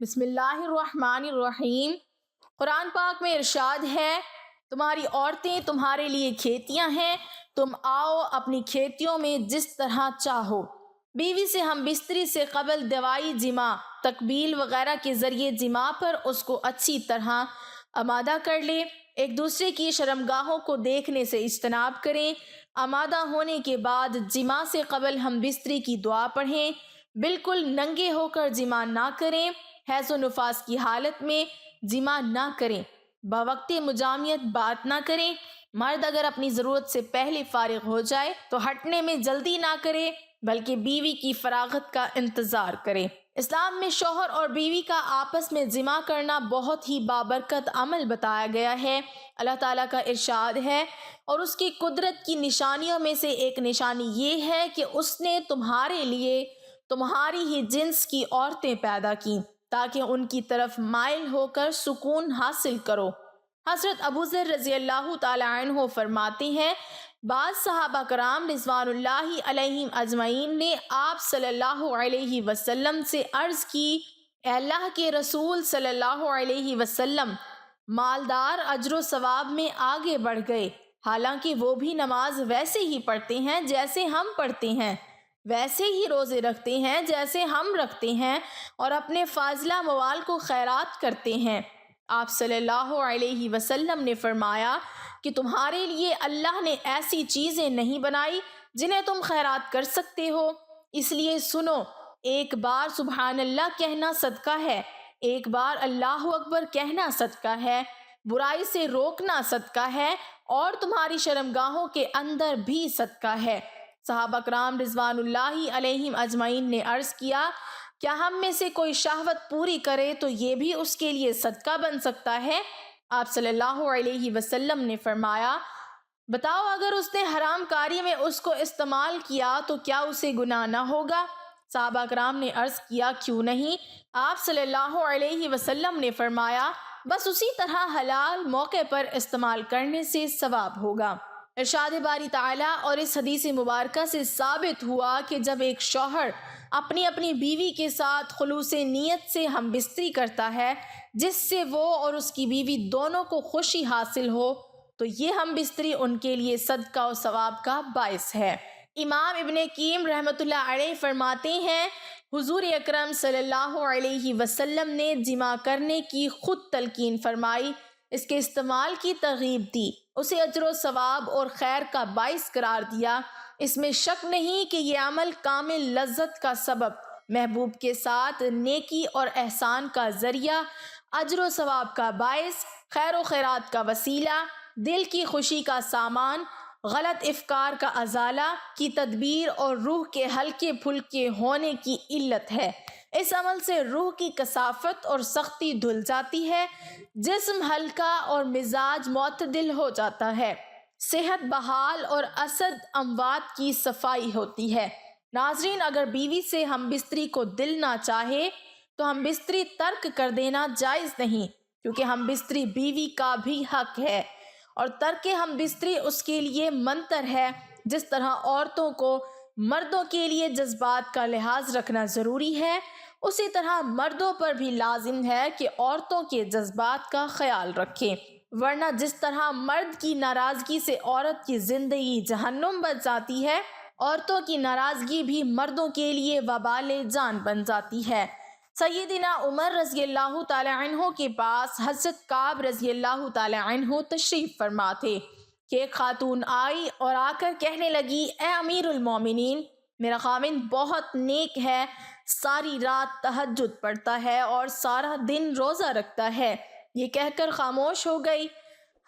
بسم اللہ الرحمن الرحیم۔ قرآن پاک میں ارشاد ہے، تمہاری عورتیں تمہارے لیے کھیتیاں ہیں، تم آؤ اپنی کھیتیوں میں جس طرح چاہو۔ بیوی سے ہم بستری سے قبل دوائی جماع، تقبیل وغیرہ کے ذریعے جماع پر اس کو اچھی طرح آمادہ کر لے۔ ایک دوسرے کی شرمگاہوں کو دیکھنے سے اجتناب کریں۔ آمادہ ہونے کے بعد جماع سے قبل ہم بستری کی دعا پڑھیں۔ بالکل ننگے ہو کر جماع نہ کریں۔ حیض و نفاس کی حالت میں جماع نہ کریں۔ بوقت مجامعت بات نہ کریں۔ مرد اگر اپنی ضرورت سے پہلے فارغ ہو جائے تو ہٹنے میں جلدی نہ کرے بلکہ بیوی کی فراغت کا انتظار کرے۔ اسلام میں شوہر اور بیوی کا آپس میں جماع کرنا بہت ہی بابرکت عمل بتایا گیا ہے۔ اللہ تعالیٰ کا ارشاد ہے، اور اس کی قدرت کی نشانیوں میں سے ایک نشانی یہ ہے کہ اس نے تمہارے لیے تمہاری ہی جنس کی عورتیں پیدا کی تاکہ ان کی طرف مائل ہو کر سکون حاصل کرو۔ حضرت ابو ذر رضی اللہ تعالی عنہ فرماتے ہیں، بعض صحابہ کرام رضوان اللہ علیہم اجمعین نے آپ صلی اللہ علیہ وسلم سے عرض کی، اے اللہ کے رسول صلی اللہ علیہ وسلم، مالدار اجر و ثواب میں آگے بڑھ گئے، حالانکہ وہ بھی نماز ویسے ہی پڑھتے ہیں جیسے ہم پڑھتے ہیں، ویسے ہی روزے رکھتے ہیں جیسے ہم رکھتے ہیں، اور اپنے فاضلہ موال کو خیرات کرتے ہیں۔ آپ صلی اللہ علیہ وسلم نے فرمایا کہ تمہارے لیے اللہ نے ایسی چیزیں نہیں بنائی جنہیں تم خیرات کر سکتے ہو، اس لیے سنو، ایک بار سبحان اللہ کہنا صدقہ ہے، ایک بار اللہ اکبر کہنا صدقہ ہے، برائی سے روکنا صدقہ ہے، اور تمہاری شرمگاہوں کے اندر بھی صدقہ ہے۔ صحابہ کرام رضوان اللہ علیہم اجمعین نے عرض کیا، کیا ہم میں سے کوئی شہوت پوری کرے تو یہ بھی اس کے لیے صدقہ بن سکتا ہے؟ آپ صلی اللہ علیہ وسلم نے فرمایا، بتاؤ اگر اس نے حرام کاری میں اس کو استعمال کیا تو کیا اسے گناہ نہ ہوگا؟ صحابہ کرام نے عرض کیا، کیوں نہیں؟ آپ صلی اللہ علیہ وسلم نے فرمایا، بس اسی طرح حلال موقع پر استعمال کرنے سے ثواب ہوگا۔ ارشاد باری تعالیٰ اور اس حدیث مبارکہ سے ثابت ہوا کہ جب ایک شوہر اپنی بیوی کے ساتھ خلوص نیت سے ہم بستری کرتا ہے جس سے وہ اور اس کی بیوی دونوں کو خوشی حاصل ہو تو یہ ہم بستری ان کے لیے صدقہ و ثواب کا باعث ہے۔ امام ابن قیم رحمۃ اللہ علیہ فرماتے ہیں، حضور اکرم صلی اللہ علیہ وسلم نے جماع کرنے کی خود تلقین فرمائی، اس کے استعمال کی ترغیب دی، اسے اجر و ثواب اور خیر کا باعث قرار دیا۔ اس میں شک نہیں کہ یہ عمل کامل لذت کا سبب، محبوب کے ساتھ نیکی اور احسان کا ذریعہ، اجر و ثواب کا باعث، خیر و خیرات کا وسیلہ، دل کی خوشی کا سامان، غلط افکار کا ازالہ کی تدبیر اور روح کے ہلکے پھلکے ہونے کی علت ہے۔ اس عمل سے روح کی کثافت اور سختی دھل جاتی ہے، جسم ہلکا اور مزاج معتدل ہو جاتا ہے، صحت بحال اور اسد اموات کی صفائی ہوتی ہے۔ ناظرین، اگر بیوی سے ہم بستری کو دل نہ چاہے تو ہم بستری ترک کر دینا جائز نہیں، کیونکہ ہم بستری بیوی کا بھی حق ہے، اور ترک ہم بستری اس کے لیے منتر ہے۔ جس طرح عورتوں کو مردوں کے لیے جذبات کا لحاظ رکھنا ضروری ہے، اسی طرح مردوں پر بھی لازم ہے کہ عورتوں کے جذبات کا خیال رکھیں، ورنہ جس طرح مرد کی ناراضگی سے عورت کی زندگی جہنم بن جاتی ہے، عورتوں کی ناراضگی بھی مردوں کے لیے وبال جان بن جاتی ہے۔ سیدنا عمر رضی اللہ تعالی عنہ کے پاس حضرت کعب رضی اللہ تعالی عنہ تشریف فرما تھے کہ ایک خاتون آئی اور آ کر کہنے لگی، اے امیر المومنین، میرا خاوند بہت نیک ہے، ساری رات تہجد پڑھتا ہے اور سارا دن روزہ رکھتا ہے۔ یہ کہہ کر خاموش ہو گئی۔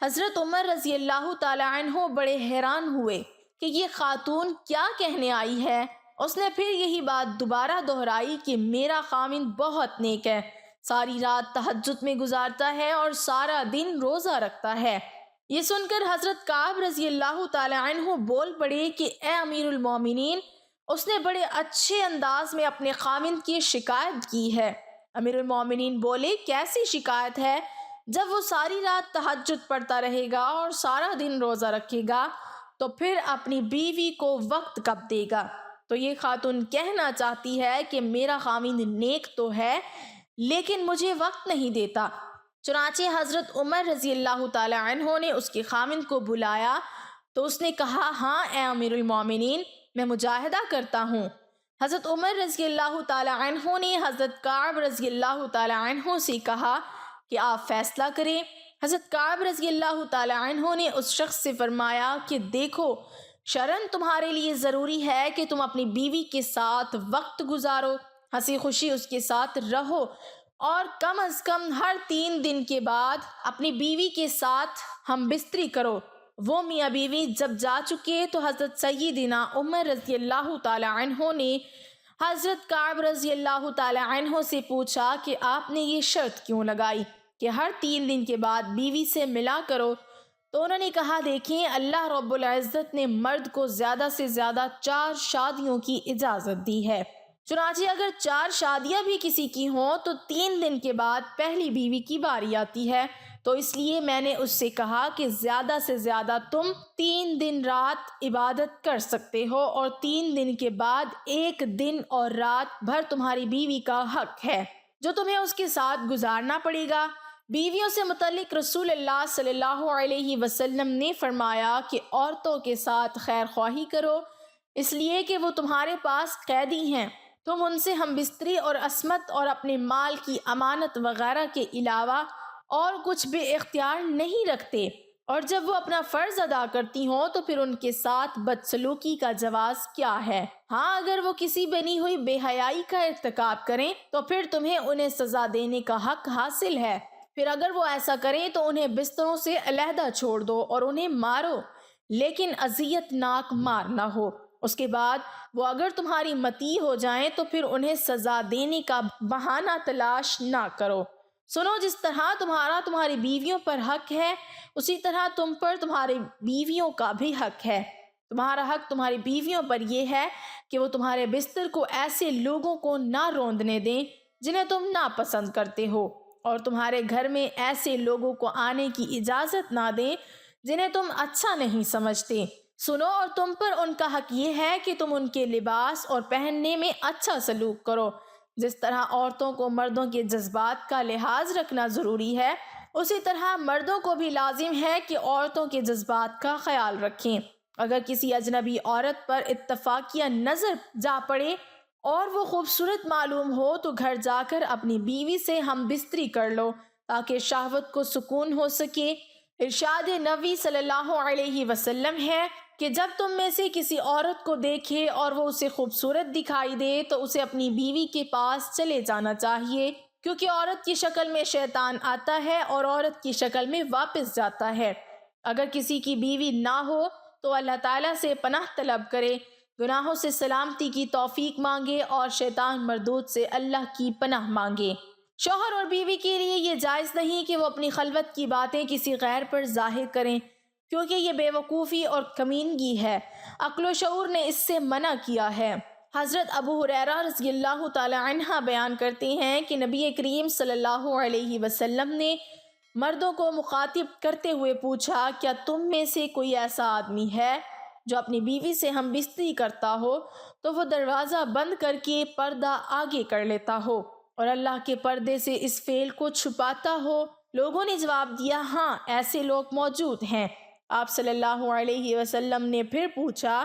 حضرت عمر رضی اللہ تعالی عنہ بڑے حیران ہوئے کہ یہ خاتون کیا کہنے آئی ہے۔ اس نے پھر یہی بات دوبارہ دہرائی کہ میرا خاوند بہت نیک ہے، ساری رات تہجد میں گزارتا ہے اور سارا دن روزہ رکھتا ہے۔ یہ سن کر حضرت کعب رضی اللہ تعالی عنہ بول پڑے کہ اے امیر المومنین، اس نے بڑے اچھے انداز میں اپنے خاوند کی شکایت کی ہے۔ امیر المومنین بولے، کیسی شکایت ہے؟ جب وہ ساری رات تہجد پڑھتا رہے گا اور سارا دن روزہ رکھے گا تو پھر اپنی بیوی کو وقت کب دے گا؟ تو یہ خاتون کہنا چاہتی ہے کہ میرا خاوند نیک تو ہے لیکن مجھے وقت نہیں دیتا۔ چنانچہ حضرت عمر رضی اللہ تعالی عنہ نے اس کے خامند کو بلایا تو اس نے کہا، ہاں اے امیر المومنین، میں مجاہدہ کرتا ہوں۔ حضرت عمر رضی اللہ تعالی عنہ نے حضرت کعب رضی اللہ تعالی عنہ سے کہا کہ آپ فیصلہ کریں۔ حضرت کعب رضی اللہ تعالی عنہ نے اس شخص سے فرمایا کہ دیکھو، شرعاً تمہارے لیے ضروری ہے کہ تم اپنی بیوی کے ساتھ وقت گزارو، ہنسی خوشی اس کے ساتھ رہو، اور کم از کم ہر 3 دن کے بعد اپنی بیوی کے ساتھ ہم بستری کرو۔ وہ میاں بیوی جب جا چکے تو حضرت سیدنا عمر رضی اللہ تعالی عنہ نے حضرت کعب رضی اللہ تعالی عنہ سے پوچھا کہ آپ نے یہ شرط کیوں لگائی کہ ہر 3 دن کے بعد بیوی سے ملا کرو؟ تو انہوں نے کہا، دیکھیں، اللہ رب العزت نے مرد کو زیادہ سے زیادہ 4 شادیوں کی اجازت دی ہے۔ چنانچہ اگر 4 شادیاں بھی کسی کی ہوں تو 3 دن کے بعد پہلی بیوی کی باری آتی ہے۔ تو اس لیے میں نے اس سے کہا کہ زیادہ سے زیادہ تم 3 دن رات عبادت کر سکتے ہو، اور 3 دن کے بعد 1 دن اور رات بھر تمہاری بیوی کا حق ہے جو تمہیں اس کے ساتھ گزارنا پڑے گا۔ بیویوں سے متعلق رسول اللہ صلی اللہ علیہ وسلم نے فرمایا کہ عورتوں کے ساتھ خیر خواہی کرو، اس لیے کہ وہ تمہارے پاس قیدی ہیں، تم ان سے ہم بستری اور عصمت اور اپنے مال کی امانت وغیرہ کے علاوہ اور کچھ بھی اختیار نہیں رکھتے، اور جب وہ اپنا فرض ادا کرتی ہوں تو پھر ان کے ساتھ بدسلوکی کا جواز کیا ہے؟ ہاں، اگر وہ کسی بنی ہوئی بے حیائی کا ارتکاب کریں تو پھر تمہیں انہیں سزا دینے کا حق حاصل ہے۔ پھر اگر وہ ایسا کریں تو انہیں بستروں سے علیحدہ چھوڑ دو اور انہیں مارو، لیکن اذیت ناک مار نہ ہو۔ اس کے بعد وہ اگر تمہاری مطیع ہو جائیں تو پھر انہیں سزا دینے کا بہانہ تلاش نہ کرو۔ سنو، جس طرح تمہاری بیویوں پر حق ہے، اسی طرح تم پر تمہاری بیویوں کا بھی حق ہے۔ تمہارا حق تمہاری بیویوں پر یہ ہے کہ وہ تمہارے بستر کو ایسے لوگوں کو نہ روندنے دیں جنہیں تم ناپسند کرتے ہو، اور تمہارے گھر میں ایسے لوگوں کو آنے کی اجازت نہ دیں جنہیں تم اچھا نہیں سمجھتے۔ سنو، اور تم پر ان کا حق یہ ہے کہ تم ان کے لباس اور پہننے میں اچھا سلوک کرو۔ جس طرح عورتوں کو مردوں کے جذبات کا لحاظ رکھنا ضروری ہے، اسی طرح مردوں کو بھی لازم ہے کہ عورتوں کے جذبات کا خیال رکھیں۔ اگر کسی اجنبی عورت پر اتفاقیہ نظر جا پڑے اور وہ خوبصورت معلوم ہو تو گھر جا کر اپنی بیوی سے ہم بستری کر لو تاکہ شہوت کو سکون ہو سکے۔ ارشاد نبی صلی اللہ علیہ وسلم ہے کہ جب تم میں سے کسی عورت کو دیکھے اور وہ اسے خوبصورت دکھائی دے تو اسے اپنی بیوی کے پاس چلے جانا چاہیے، کیونکہ عورت کی شکل میں شیطان آتا ہے اور عورت کی شکل میں واپس جاتا ہے۔ اگر کسی کی بیوی نہ ہو تو اللہ تعالیٰ سے پناہ طلب کرے، گناہوں سے سلامتی کی توفیق مانگے اور شیطان مردود سے اللہ کی پناہ مانگے۔ شوہر اور بیوی کے لیے یہ جائز نہیں کہ وہ اپنی خلوت کی باتیں کسی غیر پر ظاہر کریں، کیونکہ یہ بے وقوفی اور کمینگی ہے۔ عقل و شعور نے اس سے منع کیا ہے۔ حضرت ابو ہریرہ رضی اللہ تعالی عنہ بیان کرتے ہیں کہ نبی کریم صلی اللہ علیہ وسلم نے مردوں کو مخاطب کرتے ہوئے پوچھا، کیا تم میں سے کوئی ایسا آدمی ہے جو اپنی بیوی سے ہم بستری کرتا ہو تو وہ دروازہ بند کر کے پردہ آگے کر لیتا ہو اور اللہ کے پردے سے اس فعل کو چھپاتا ہو؟ لوگوں نے جواب دیا، ہاں، ایسے لوگ موجود ہیں۔ آپ صلی اللہ علیہ وسلم نے پھر پوچھا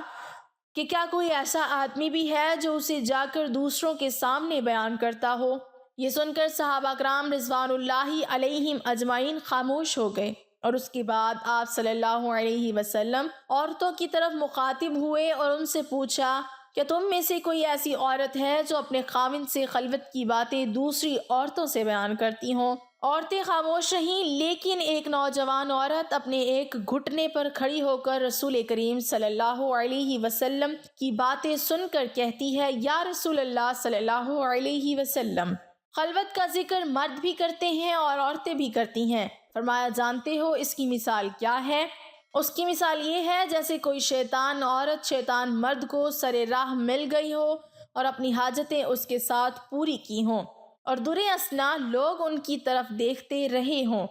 کہ کیا کوئی ایسا آدمی بھی ہے جو اسے جا کر دوسروں کے سامنے بیان کرتا ہو؟ یہ سن کر صحابہ کرام رضوان اللہ علیہم اجمعین خاموش ہو گئے، اور اس کے بعد آپ صلی اللہ علیہ وسلم عورتوں کی طرف مخاطب ہوئے اور ان سے پوچھا، کیا تم میں سے کوئی ایسی عورت ہے جو اپنے خاوند سے خلوت کی باتیں دوسری عورتوں سے بیان کرتی ہوں؟ عورتیں خاموش رہیں، لیکن ایک نوجوان عورت اپنے ایک گھٹنے پر کھڑی ہو کر رسول کریم صلی اللہ علیہ وسلم کی باتیں سن کر کہتی ہے، یا رسول اللہ صلی اللہ علیہ وسلم، خلوت کا ذکر مرد بھی کرتے ہیں اور عورتیں بھی کرتی ہیں۔ فرمایا، جانتے ہو اس کی مثال کیا ہے؟ اس کی مثال یہ ہے جیسے کوئی شیطان عورت شیطان مرد کو سر راہ مل گئی ہو اور اپنی حاجتیں اس کے ساتھ پوری کی ہوں، اور درے اثنا لوگ ان کی طرف دیکھتے رہے ہوں۔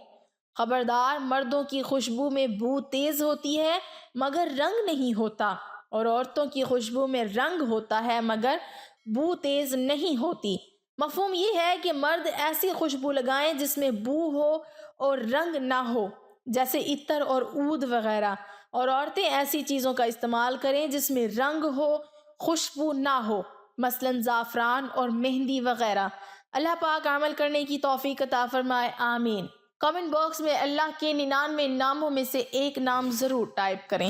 خبردار، مردوں کی خوشبو میں بو تیز ہوتی ہے مگر رنگ نہیں ہوتا، اور عورتوں کی خوشبو میں رنگ ہوتا ہے مگر بو تیز نہیں ہوتی۔ مفہوم یہ ہے کہ مرد ایسی خوشبو لگائیں جس میں بو ہو اور رنگ نہ ہو، جیسے عطر اور عود وغیرہ، اور عورتیں ایسی چیزوں کا استعمال کریں جس میں رنگ ہو، خوشبو نہ ہو، مثلا زعفران اور مہندی وغیرہ۔ اللہ پاک عمل کرنے کی توفیق عطا فرمائے، آمین۔ کامنٹ باکس میں اللہ کے 99 ناموں میں سے ایک نام ضرور ٹائپ کریں۔